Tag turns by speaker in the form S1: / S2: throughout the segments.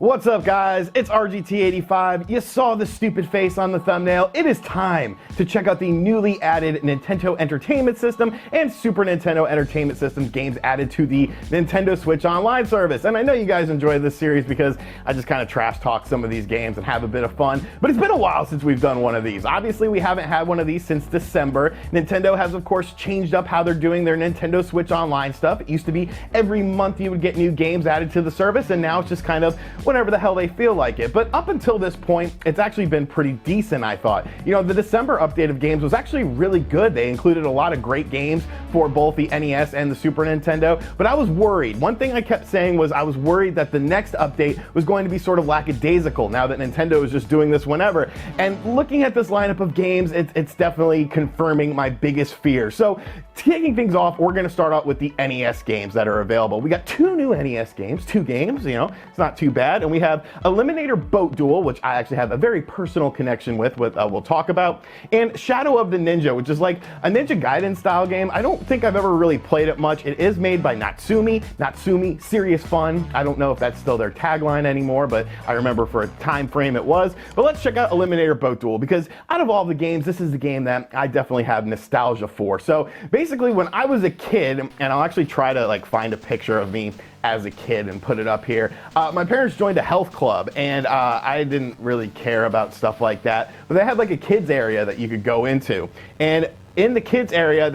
S1: What's up, guys? It's RGT85. You saw the stupid face on the thumbnail. It is time to check out the newly added Nintendo Entertainment System and Super Nintendo Entertainment System games added to the Nintendo Switch Online service. And I know you guys enjoy this series because I just kind of trash talk some of these games and have a bit of fun, but it's been a while since we've done one of these. Obviously, we haven't had one of these since December. Nintendo has, of course, changed up how they're doing their Nintendo Switch Online stuff. It used to be every month you would get new games added to the service, and now it's just kind of whenever the hell they feel like it. But up until this point, it's actually been pretty decent, I thought. You know, the December update of games was actually really good. They included a lot of great games for both the NES and the Super Nintendo, but I was worried. One thing I kept saying was I was worried that the next update was going to be sort of lackadaisical now that Nintendo is just doing this whenever. And looking at this lineup of games, it's definitely confirming my biggest fear. So kicking things off, we're going to start out with the NES games that are available. We got two new NES games, two games, you know, it's not too bad. And we have Eliminator Boat Duel, which I actually have a very personal connection with we'll talk about, and Shadow of the Ninja, which is like a Ninja Gaiden style game. I don't think I've ever really played it much. It is made by Natsumi, serious fun. I don't know if that's still their tagline anymore, but I remember for a time frame it was. But let's check out Eliminator Boat Duel, because out of all the games, this is the game that I definitely have nostalgia for. So basically, when I was a kid, and I'll actually try to like find a picture of me as a kid and put it up here. My parents joined a health club, and I didn't really care about stuff like that, but they had like a kids area that you could go into. And in the kids area,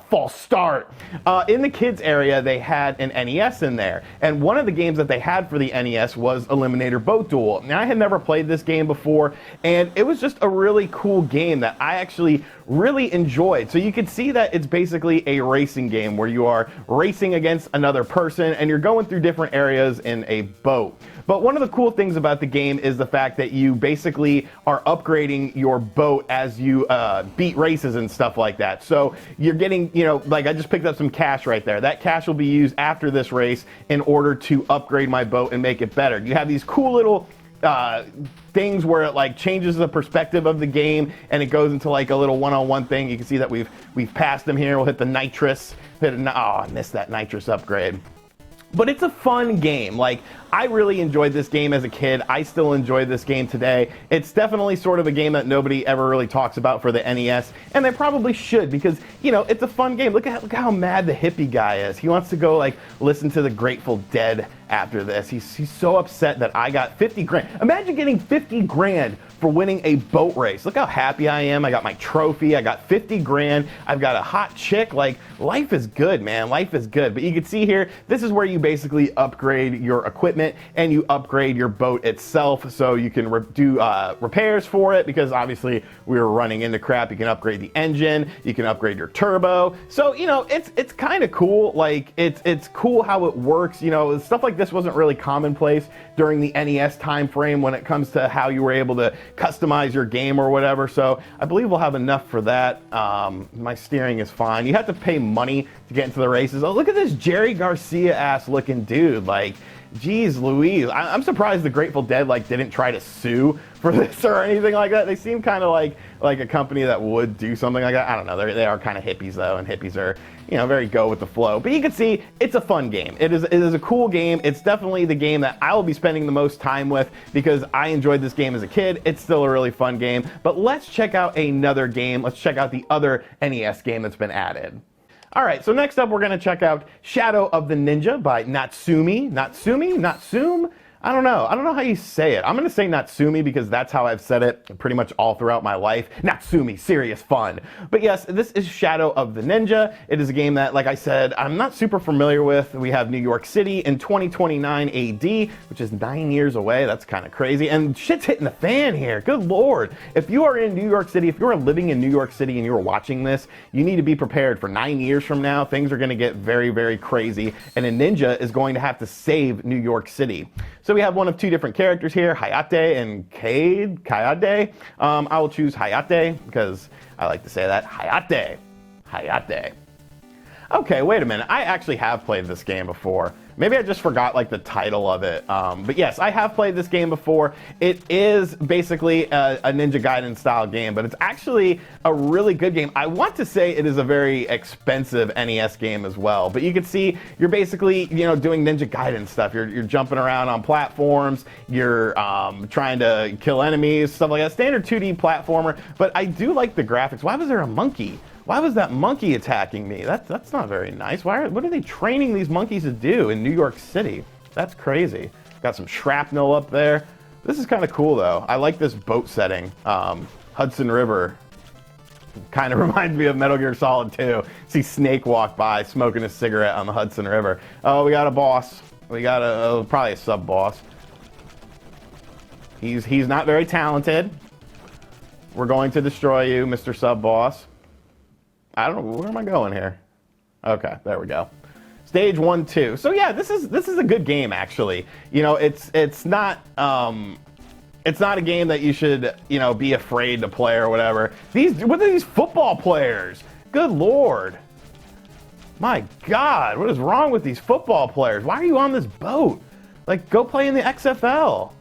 S1: false start. In the kids area, they had an NES in there. And one of the games that they had for the NES was Eliminator Boat Duel. Now, I had never played this game before, and it was just a really cool game that I actually really enjoyed. So you can see that it's basically a racing game where you are racing against another person and you're going through different areas in a boat. But one of the cool things about the game is the fact that you basically are upgrading your boat as you beat races and stuff like that. So you're getting, you know, like I just picked up some cash right there. That cash will be used after this race in order to upgrade my boat and make it better. You have these cool little things where it like changes the perspective of the game and it goes into like a little one-on-one thing. You can see that we've passed them here. We'll hit the nitrous. I missed that nitrous upgrade. But it's a fun game. Like, I really enjoyed this game as a kid. I still enjoy this game today. It's definitely sort of a game that nobody ever really talks about for the NES, and they probably should, because, you know, it's a fun game. Look at how mad the hippie guy is. He wants to go, like, listen to the Grateful Dead after this. He's so upset that I got 50 grand. Imagine getting 50 grand for winning a boat race. Look how happy I am. I got my trophy. I got 50 grand. I've got a hot chick. Like, life is good, man. Life is good. But you can see here, this is where you basically upgrade your equipment and you upgrade your boat itself, so you can do repairs for it, because obviously we were running into crap. You can upgrade the engine. You can upgrade your turbo. So, you know, it's kind of cool. Like, it's cool how it works. You know, stuff like this wasn't really commonplace during the NES time frame when it comes to how you were able to customize your game or whatever. So I believe we'll have enough for that. My steering is fine. You have to pay money to get into the races. Oh, look at this Jerry Garcia ass looking dude. Like, geez Louise. I'm surprised the Grateful Dead like didn't try to sue for this or anything like that. They seem kind of like a company that would do something like that. I don't know. They are kind of hippies though, and hippies are, you know, very go with the flow. But you can see it's a fun game. It is a cool game. It's definitely the game that I will be spending the most time with because I enjoyed this game as a kid. It's still a really fun game. But let's check out another game. Let's check out the other NES game that's been added. All right, so next up we're going to check out Shadow of the Ninja by Natsumi. Natsum? I don't know how you say it. I'm going to say Natsumi because that's how I've said it pretty much all throughout my life. Natsumi, serious fun. But yes, this is Shadow of the Ninja. It is a game that, like I said, I'm not super familiar with. We have New York City in 2029 AD, which is 9 years away. That's kind of crazy. And shit's hitting the fan here. Good Lord. If you are in New York City, if you're living in New York City and you're watching this, you need to be prepared for 9 years from now. Things are going to get very, very crazy. And a ninja is going to have to save New York City. So we have one of two different characters here, Hayate and Kayade. I will choose Hayate because I like to say that. Hayate. Okay, wait a minute. I actually have played this game before. Maybe I just forgot like the title of it. But yes, I have played this game before. It is basically a Ninja Gaiden style game, but it's actually a really good game. I want to say it is a very expensive NES game as well, but you can see you're basically, you know, doing Ninja Gaiden stuff. You're jumping around on platforms, you're trying to kill enemies, stuff like that. Standard 2D platformer, but I do like the graphics. Why was there a monkey? Why was that monkey attacking me? That's not very nice. What are they training these monkeys to do in New York City? That's crazy. Got some shrapnel up there. This is kind of cool though. I like this boat setting. Hudson River. Kind of reminds me of Metal Gear Solid 2. See Snake walk by smoking a cigarette on the Hudson River. Oh, we got a boss. We got probably a sub-boss. He's not very talented. We're going to destroy you, Mr. Sub-Boss. I don't know, where am I going here? Okay, there we go. Stage 1, 2. So yeah, this is a good game actually. You know, it's not a game that you should, you know, be afraid to play or whatever. What are these football players? Good Lord. My God, what is wrong with these football players? Why are you on this boat? Like, go play in the XFL.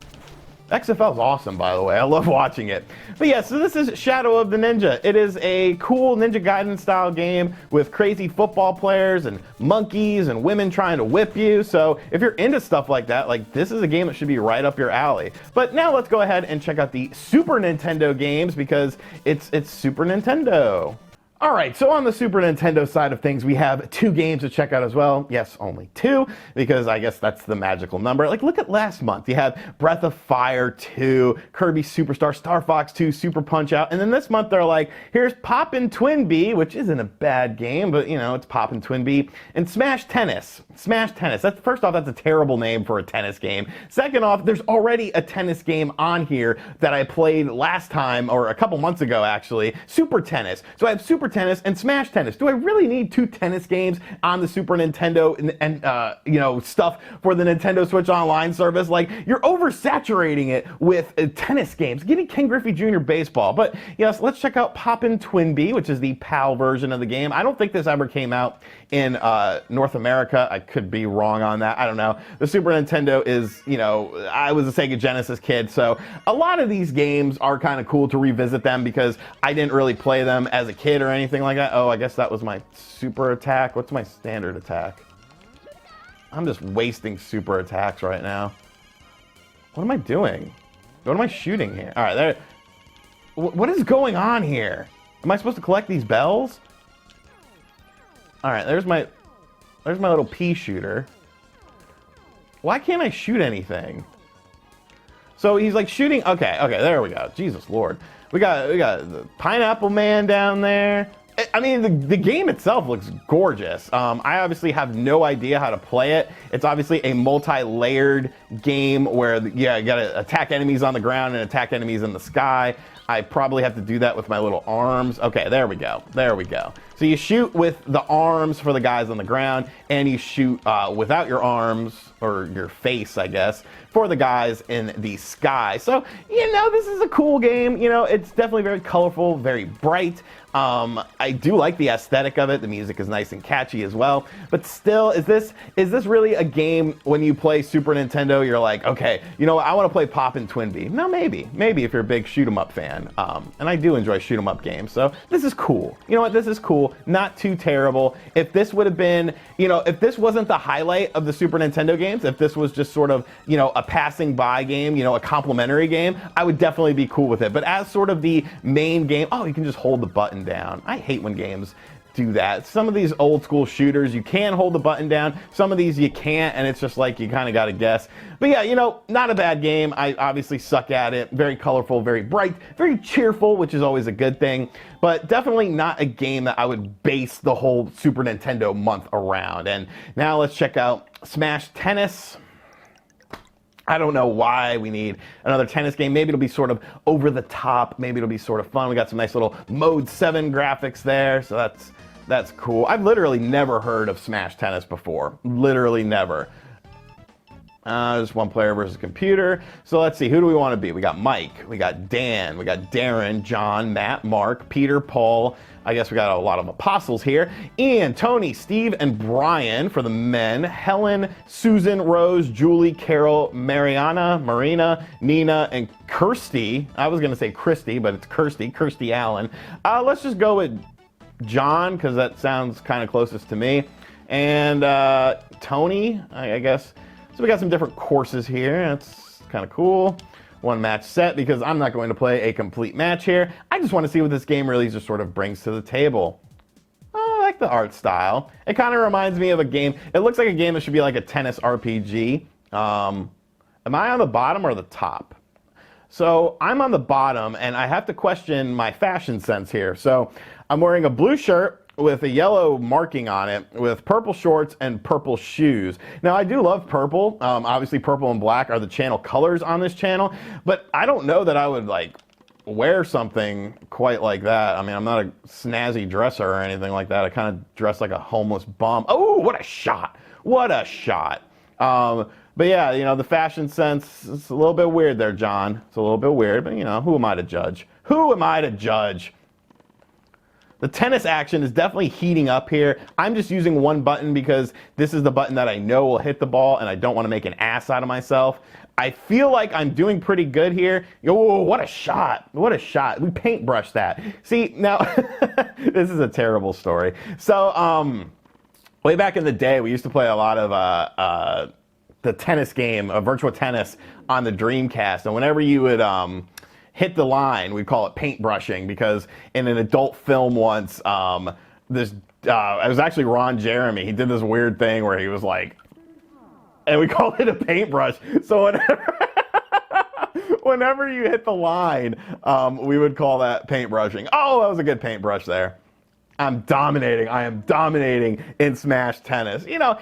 S1: XFL is awesome, by the way. I love watching it. But yeah, so this is Shadow of the Ninja. It is a cool Ninja Gaiden style game with crazy football players and monkeys and women trying to whip you. So if you're into stuff like that, like this is a game that should be right up your alley. But now let's go ahead and check out the Super Nintendo games because it's Super Nintendo. All right, so on the Super Nintendo side of things, we have 2 games to check out as well. Yes, only 2, because I guess that's the magical number. Like, look at last month. You had Breath of Fire 2, Kirby Superstar, Star Fox 2, Super Punch-Out, and then this month they're like, here's Poppin Twin Bee, which isn't a bad game, but, you know, it's Poppin Twin Bee, and Smash Tennis. Smash Tennis. First off, that's a terrible name for a tennis game. Second off, there's already a tennis game on here that I played last time, or a couple months ago, actually, Super Tennis. So I have Super Tennis and Smash Tennis. Do I really need 2 tennis games on the Super Nintendo and you know, stuff for the Nintendo Switch Online service? Like, you're oversaturating it with tennis games. Give me Ken Griffey Jr. Baseball. But yes, let's check out Poppin Twin Bee, which is the PAL version of the game. I don't think this ever came out in North America. I could be wrong on that. I don't know. The Super Nintendo is, you know, I was a Sega Genesis kid, so a lot of these games are kind of cool to revisit them because I didn't really play them as a kid or anything like that. Oh, I guess that was my super attack. What's my standard attack? I'm just wasting super attacks right now. What am I doing? What am I shooting here? All right, there. What is going on here? Am I supposed to collect these bells? All right, there's my little pea shooter. Why can't I shoot anything? So he's like shooting. Okay, there we go. Jesus Lord. We got the Pineapple Man down there. I mean, the game itself looks gorgeous. I obviously have no idea how to play it. It's obviously a multi-layered game where, yeah, you gotta attack enemies on the ground and attack enemies in the sky. I probably have to do that with my little arms. Okay, there we go. There we go. So you shoot with the arms for the guys on the ground, and you shoot without your arms, or your face, I guess, for the guys in the sky. So, you know, this is a cool game. You know, it's definitely very colorful, very bright. I do like the aesthetic of it. The music is nice and catchy as well. But still, is this really a game when you play Super Nintendo, you're like, okay, you know what, I want to play Poppin Twin Bee. No, maybe if you're a big shoot 'em up fan. And I do enjoy shoot 'em up games. So this is cool. You know what, this is cool. Not too terrible. If this would have been, you know, if this wasn't the highlight of the Super Nintendo games, if this was just sort of, you know, a passing by game, you know, a complimentary game, I would definitely be cool with it. But as sort of the main game, oh, you can just hold the button down. I hate when games do that. Some of these old school shooters, you can hold the button down. Some of these you can't, and it's just like you kind of got to guess. But yeah, you know, not a bad game. I obviously suck at it. Very colorful, very bright, very cheerful, which is always a good thing. But definitely not a game that I would base the whole Super Nintendo month around. And now let's check out Smash Tennis. I don't know why we need another tennis game. Maybe it'll be sort of over the top. Maybe it'll be sort of fun. We got some nice little Mode 7 graphics there, so that's cool. I've literally never heard of Smash Tennis before. Literally never. Just one player versus computer. So let's see, who do we want to be? We got Mike, we got Dan, we got Darren, John, Matt, Mark, Peter, Paul. I guess we got a lot of apostles here. Ian, Tony, Steve, and Brian for the men. Helen, Susan, Rose, Julie, Carol, Mariana, Marina, Nina, and Kirsty. I was going to say Christy, but it's Kirsty Allen. Let's just go with John, because that sounds kind of closest to me. And Tony, I guess. So we got some different courses here. That's kind of cool. One match set, because I'm not going to play a complete match here. I just want to see what this game really just sort of brings to the table. Oh, I like the art style. It kind of reminds me of a game. It looks like a game that should be like a tennis RPG. Am I on the bottom or the top? So I'm on the bottom, and I have to question my fashion sense here. So I'm wearing a blue shirt with a yellow marking on it, with purple shorts and purple shoes. Now, I do love purple. Obviously, purple and black are the channel colors on this channel, but I don't know that I would like wear something quite like that. I mean, I'm not a snazzy dresser or anything like that. I kind of dress like a homeless bum. Oh, what a shot! What a shot! But yeah, you know, the fashion sense is a little bit weird there, John. It's a little bit weird, but you know, who am I to judge? Who am I to judge? The tennis action is definitely heating up here. I'm just using one button because this is the button that I know will hit the ball, and I don't want to make an ass out of myself. I feel like I'm doing pretty good here. Oh, what a shot. What a shot. We paintbrushed that. See, now, this is a terrible story. So, way back in the day, we used to play a lot of the tennis game, virtual tennis, on the Dreamcast. And whenever you would hit the line, we call it paintbrushing, because in an adult film once, it was actually Ron Jeremy. He did this weird thing where he was like, and we called it a paintbrush. So whenever you hit the line, we would call that paintbrushing. Oh, that was a good paintbrush there. I'm dominating. I am dominating in Smash Tennis. You know,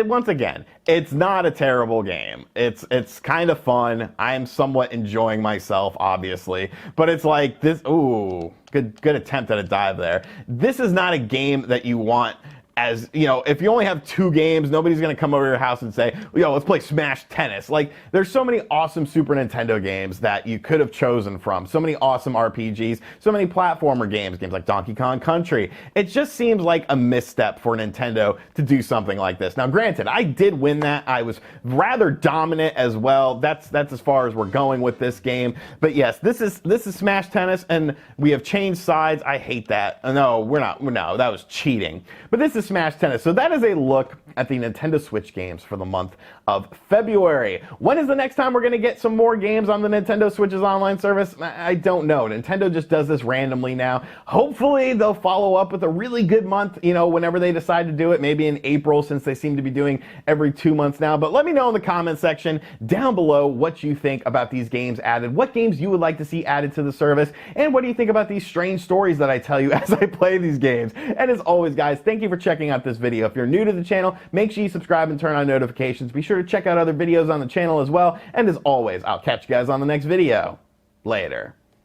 S1: once again, it's not a terrible game. It's kind of fun. I am somewhat enjoying myself, obviously, but it's like this. Ooh, good attempt at a dive there. This is not a game that you want. As you know, if you only have 2 games, nobody's gonna come over to your house and say, yo, let's play Smash Tennis. Like, there's so many awesome Super Nintendo games that you could have chosen from. So many awesome RPGs, so many platformer games like Donkey Kong Country. It just seems like a misstep for Nintendo to do something like this. Now, granted, I did win that. I was rather dominant as well. That's as far as we're going with this game. But yes, this is Smash Tennis, and we have changed sides. I hate that. No, we're not. No, that was cheating. But this is Smash Tennis. So that is a look at the Nintendo Switch games for the month of February. When is the next time we're going to get some more games on the Nintendo Switch's online service? I don't know. Nintendo just does this randomly now. Hopefully they'll follow up with a really good month, you know, whenever they decide to do it, maybe in April, since they seem to be doing every 2 months now. But let me know in the comment section down below what you think about these games added, what games you would like to see added to the service, and what do you think about these strange stories that I tell you as I play these games. And as always, guys, thank you for checking out this video. If you're new to the channel, make sure you subscribe and turn on notifications. Be sure to check out other videos on the channel as well. And as always, I'll catch you guys on the next video. Later.